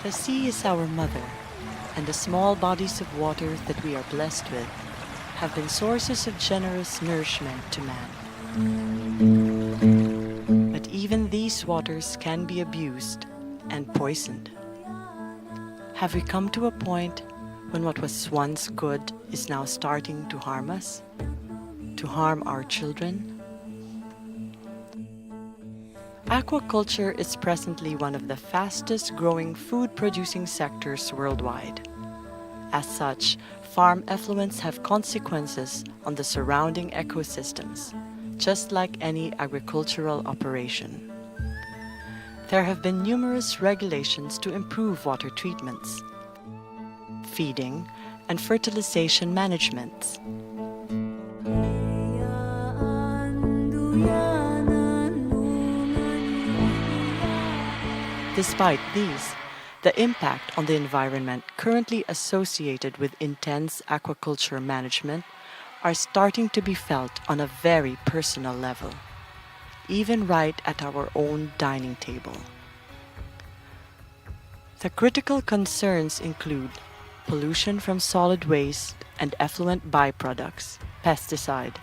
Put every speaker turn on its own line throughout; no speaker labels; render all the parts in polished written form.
The sea is our mother, and the small bodies of water that we are blessed with have been sources of generous nourishment to man. But even these waters can be abused and poisoned. Have we come to a point when what was once good is now starting to harm us? To harm our children? Aquaculture is presently one of the fastest growing food-producing sectors worldwide. As such, farm effluents have consequences on the surrounding ecosystems, just like any agricultural operation. There have been numerous regulations to improve water treatments, feeding, and fertilization management. Despite these, the impact on the environment currently associated with intense aquaculture management are starting to be felt on a very personal level, even right at our own dining table. The critical concerns include pollution from solid waste and effluent byproducts, pesticide,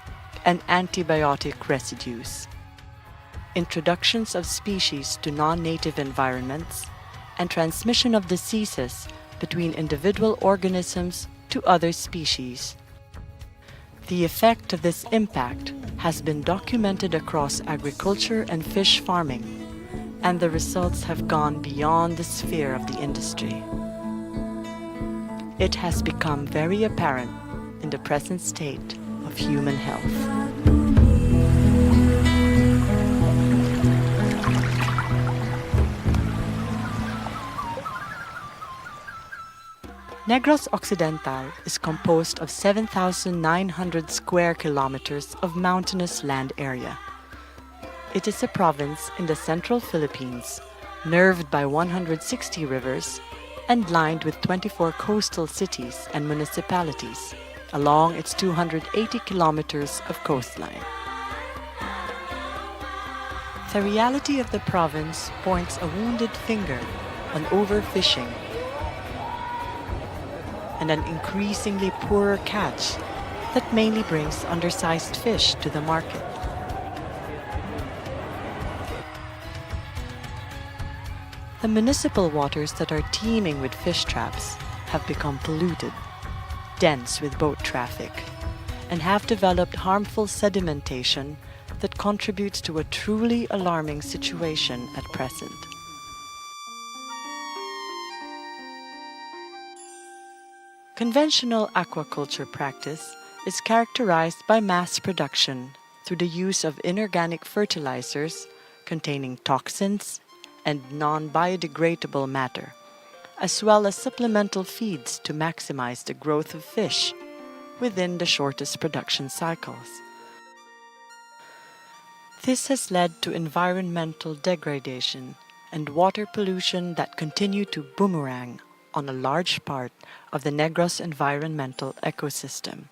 and antibiotic residues, introductions of species to non-native environments, and transmission of diseases between individual organisms to other species. The effect of this impact has been documented across agriculture and fish farming, and the results have gone beyond the sphere of the industry. It has become very apparent in the present state of human health. Negros Occidental is composed of 7,900 square kilometers of mountainous land area. It is a province in the central Philippines, nerved by 160 rivers and lined with 24 coastal cities and municipalities along its 280 kilometers of coastline. The reality of the province points a wounded finger on overfishing and an increasingly poorer catch that mainly brings undersized fish to the market. The municipal waters that are teeming with fish traps have become polluted, dense with boat traffic, and have developed harmful sedimentation that contributes to a truly alarming situation at present. Conventional aquaculture practice is characterized by mass production through the use of inorganic fertilizers containing toxins and non-biodegradable matter, as well as supplemental feeds to maximize the growth of fish within the shortest production cycles. This has led to environmental degradation and water pollution that continue to boomerang on a large part of the Negros environmental ecosystem.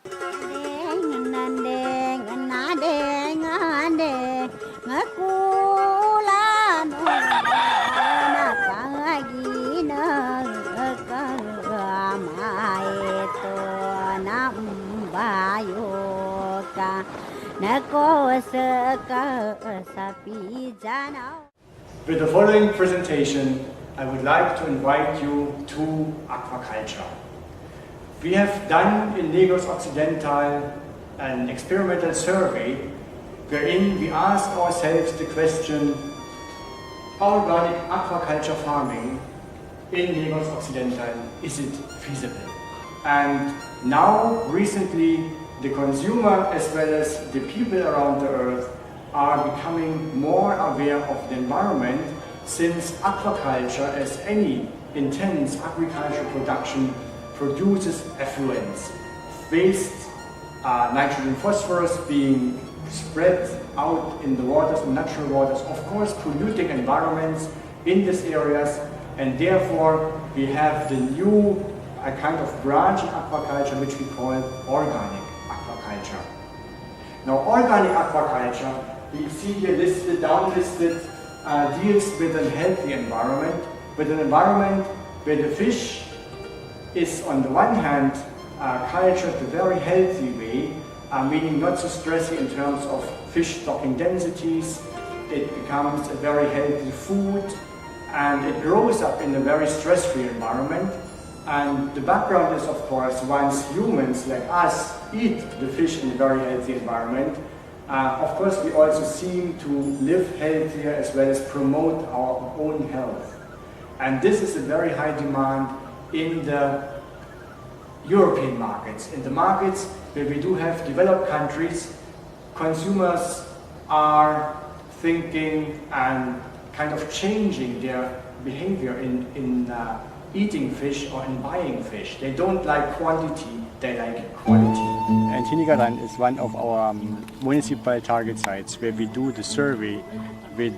With the following presentation, I would like to invite you to aquaculture. We have done in Negros Occidental an experimental survey wherein we ask ourselves the question, how organic aquaculture farming in Negros Occidental, is it feasible? And now, recently, the consumer as well as the people around the earth are becoming more aware of the environment, since aquaculture, as any intense agricultural production, produces effluents, waste, nitrogen, phosphorus being spread out in the waters, in natural waters, of course polluting environments in these areas, and therefore we have the new kind of branch in aquaculture which we call organic aquaculture. Now, organic aquaculture, we see here listed, downlisted, deals with a healthy environment, with an environment where the fish is on the one hand cultured a very healthy way, meaning not so stressy in terms of fish stocking densities. It becomes a very healthy food and it grows up in a very stress-free environment. And the background is, of course, once humans like us eat the fish in a very healthy environment, of course we also seem to live healthier as well as promote our own health. And this is a very high demand in the European markets. In the markets where we do have developed countries, consumers are thinking and kind of changing their behavior in eating fish or in buying fish. They don't like quantity, they like quality.
And Tinigaran is one of our municipal target sites where we do the survey with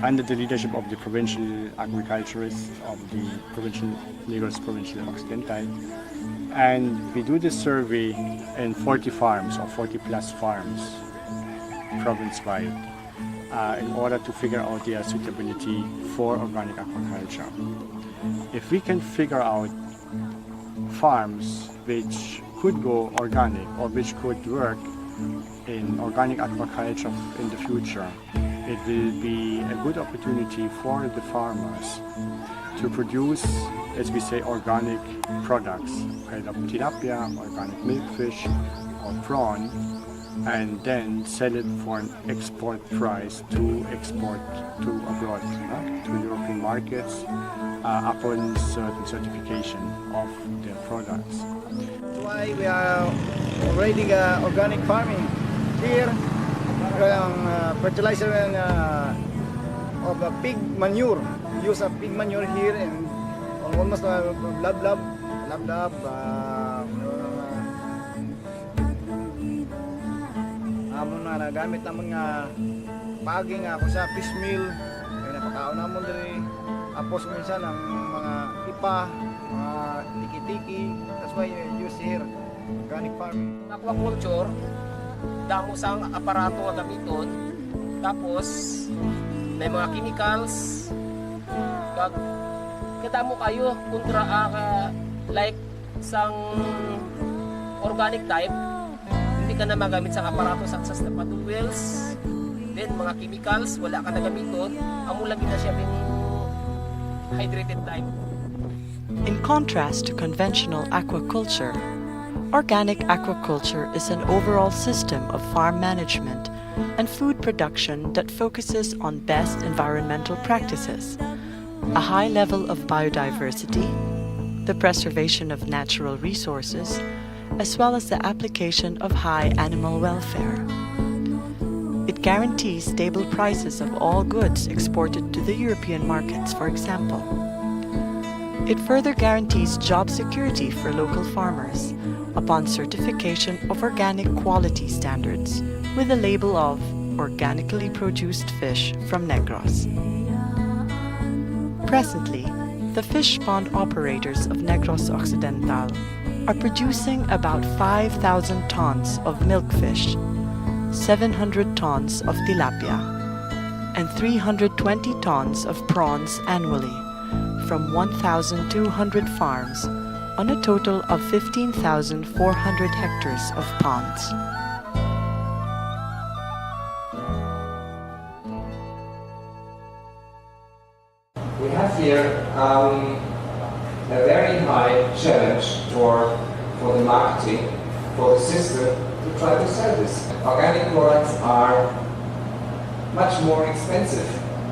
under the leadership of the provincial agriculturists of the Negros Provincial Occidental. And we do this survey in 40 farms or 40 plus farms province-wide in order to figure out their suitability for organic aquaculture. If we can figure out farms which could go organic or which could work in organic aquaculture in the future, it will be a good opportunity for the farmers to produce, as we say, organic products, either tilapia, organic milkfish, or prawn, and then sell it for an export price to export to abroad, to European markets, upon certain certification of their products.
That's why we are already organic farming here. Fertilizer and of pig manure. Use of pig manure here and almost lab. Amon na nagamit namon nga paging ako sa fish meal, ay napakaon namon diri. Tapos minsan ang mga ipa, mga tiki-tiki. That's why you use here organic farming.
Aquaculture, damo sang aparato nga gamiton. Tapos may mga chemicals. Kadamo kayo kontra like sang organic type. Hindi ka na magamit sa aparato such as the paddle wheels, then mga chemicals wala ka na gamiton, amo lagi na siya being hydrated type.
In contrast to conventional aquaculture, organic aquaculture is an overall system of farm management and food production that focuses on best environmental practices, a high level of biodiversity, the preservation of natural resources, as well as the application of high animal welfare. It guarantees stable prices of all goods exported to the European markets, for example. It further guarantees job security for local farmers upon certification of organic quality standards with the label of organically produced fish from Negros. Presently, the fish pond operators of Negros Occidental are producing about 5,000 tons of milkfish, 700 tons of tilapia, and 320 tons of prawns annually from 1,200 farms on a total of 15,400 hectares of ponds.
We have here a very high challenge for the marketing, for the system, to try to sell this. Organic products are much more expensive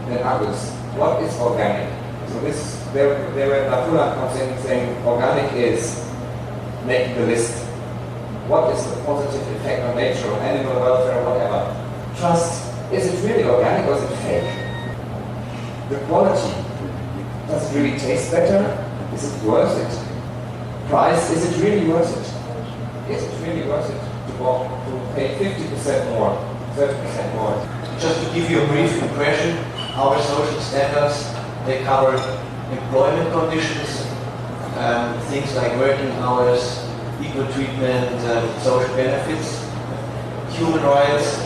than others. What is organic? So there were Natula comes in saying organic is make the list. What is the positive effect on nature, on animal welfare, whatever? Trust, is it really organic or is it fake? The quality, does it really taste better? Is it worth it? Price, is it really worth it? Is it really worth it to pay 50% more, 30% more?
Just to give you a brief impression, our social standards, they cover employment conditions, things like working hours, equal treatment, social benefits, human rights,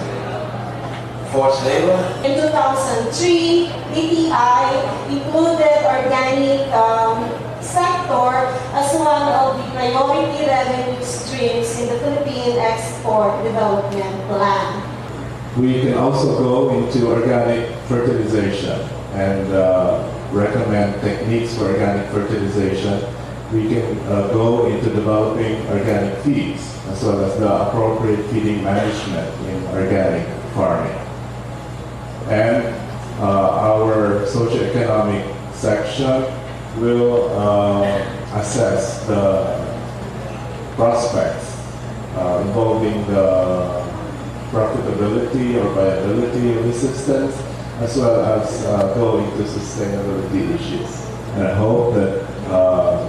forced labor.
In 2003, DTI included organic sector as one of the priority revenue streams in the Philippine Export Development Plan.
We can also go into organic fertilization and recommend techniques for organic fertilization. We can go into developing organic feeds as well as the appropriate feeding management in organic farming. And our socioeconomic section will assess the prospects involving the profitability or viability of the systems, as well as go into sustainability issues. And I hope that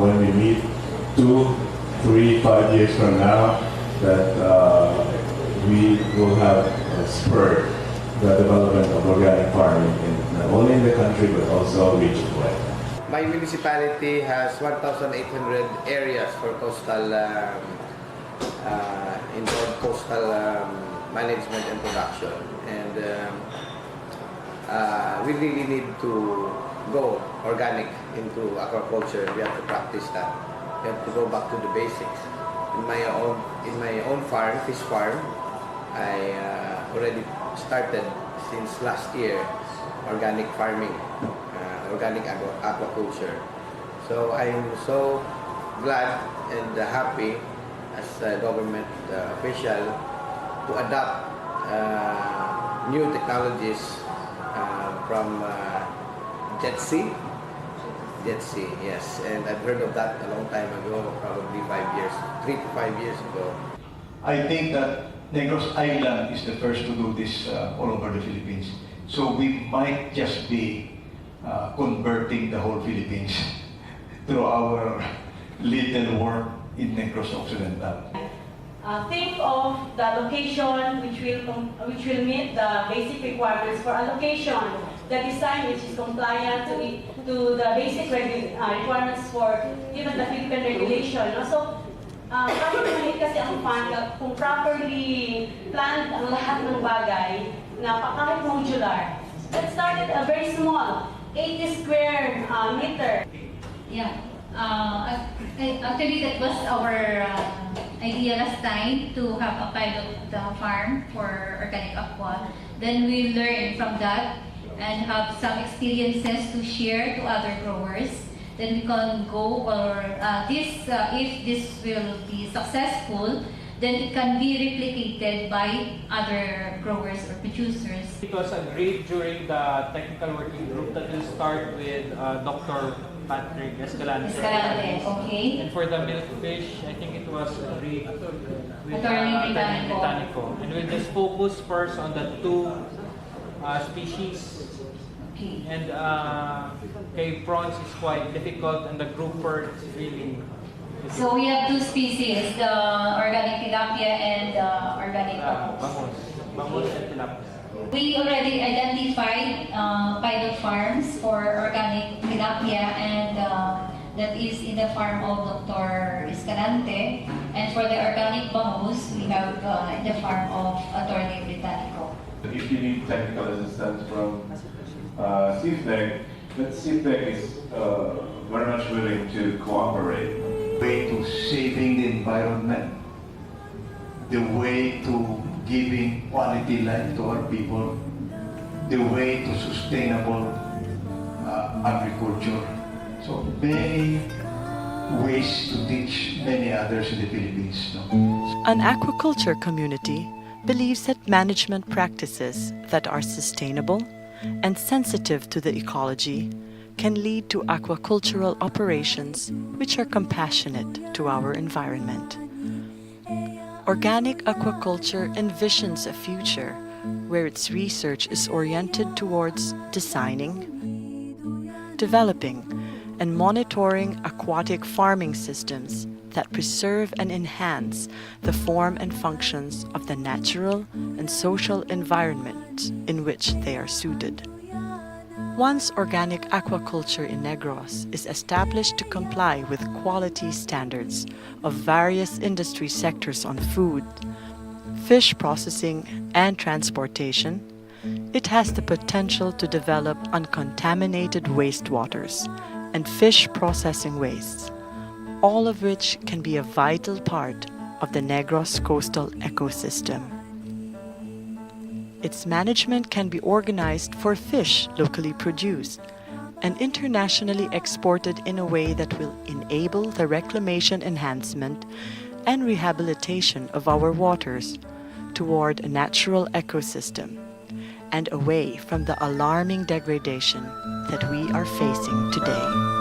when we meet 2, 3, 5 years from now, that we will have spurred the development of organic farming not only in the country but also regionally.
My municipality has 1,800 areas for coastal involved coastal management and production, and we really need to go organic into aquaculture. We have to practice that. We have to go back to the basics. In my own farm, fish farm, I already started since last year organic farming, organic aquaculture. So I'm so glad and happy as a government official to adopt new technologies from Jet Sea, yes, and I've heard of that a long time ago, probably 3 to 5 years ago.
I think that Negros Island is the first to do this all over the Philippines. So we might just be converting the whole Philippines through our little work in Negros Occidental.
Think of the location which will meet the basic requirements for allocation. The design which is compliant to the basic requirements for even the Philippine regulation. So, kahit maliit kasi ang fund, kung properly planned ang lahat ng bagay, na kahit modular. Let's start at a very small, 80 square meter.
Yeah. Actually, that was our idea last time to have a pilot farm for organic aqua. Then we learn from that and have some experiences to share to other growers. Then we can go, or if this will be successful, then it can be replicated by other growers or producers.
It was agreed during the technical working group that will start with Dr. Patrick Escalante.
Okay.
And for the milkfish, I think it was agreed with
Attorney Britannico.
And we'll just focus first on the 2 species.
Okay.
And cave prawns is quite difficult, and the grouper is really difficult.
So we have 2 species, the organic tilapia and the organic
bangus and tilapia.
We already identified pilot farms for organic tilapia, and that is in the farm of Dr. Escalante. And for the organic bangus, we have in the farm of Attorney Britannico.
If you need technical assistance from CIFTEC, but CIFTEC is very much willing to cooperate.
The way to saving the environment, the way to giving quality life to our people, the way to sustainable agriculture. So many ways to teach many others in the Philippines.
An aquaculture community believes that management practices that are sustainable and sensitive to the ecology can lead to aquacultural operations which are compassionate to our environment. Organic aquaculture envisions a future where its research is oriented towards designing, developing, and monitoring aquatic farming systems that preserve and enhance the form and functions of the natural and social environment in which they are suited. Once organic aquaculture in Negros is established to comply with quality standards of various industry sectors on food, fish processing, and transportation, it has the potential to develop uncontaminated wastewaters and fish processing wastes, all of which can be a vital part of the Negros coastal ecosystem. Its management can be organized for fish locally produced and internationally exported in a way that will enable the reclamation enhancement and rehabilitation of our waters toward a natural ecosystem and away from the alarming degradation that we are facing today.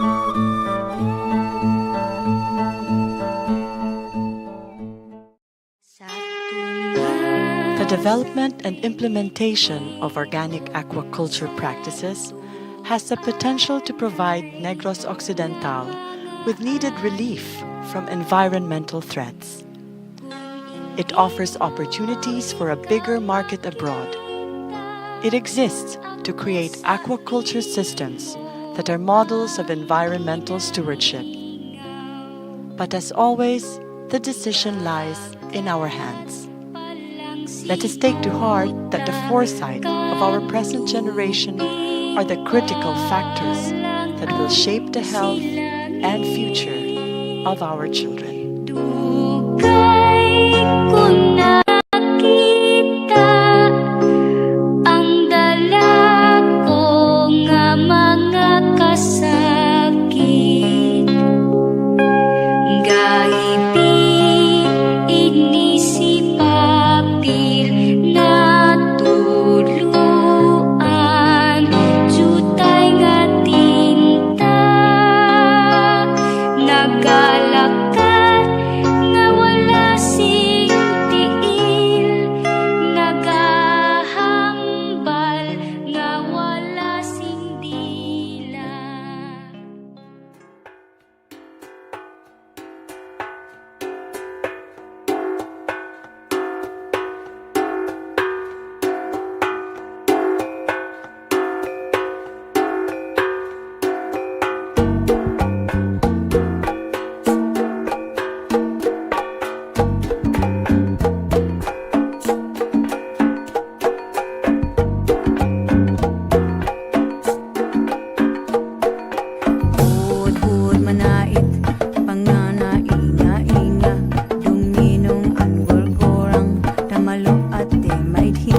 The development and implementation of organic aquaculture practices has the potential to provide Negros Occidental with needed relief from environmental threats. It offers opportunities for a bigger market abroad. It exists to create aquaculture systems that are models of environmental stewardship. But as always, the decision lies in our hands. Let us take to heart that the foresight of our present generation are the critical factors that will shape the health and future of our children.
Might he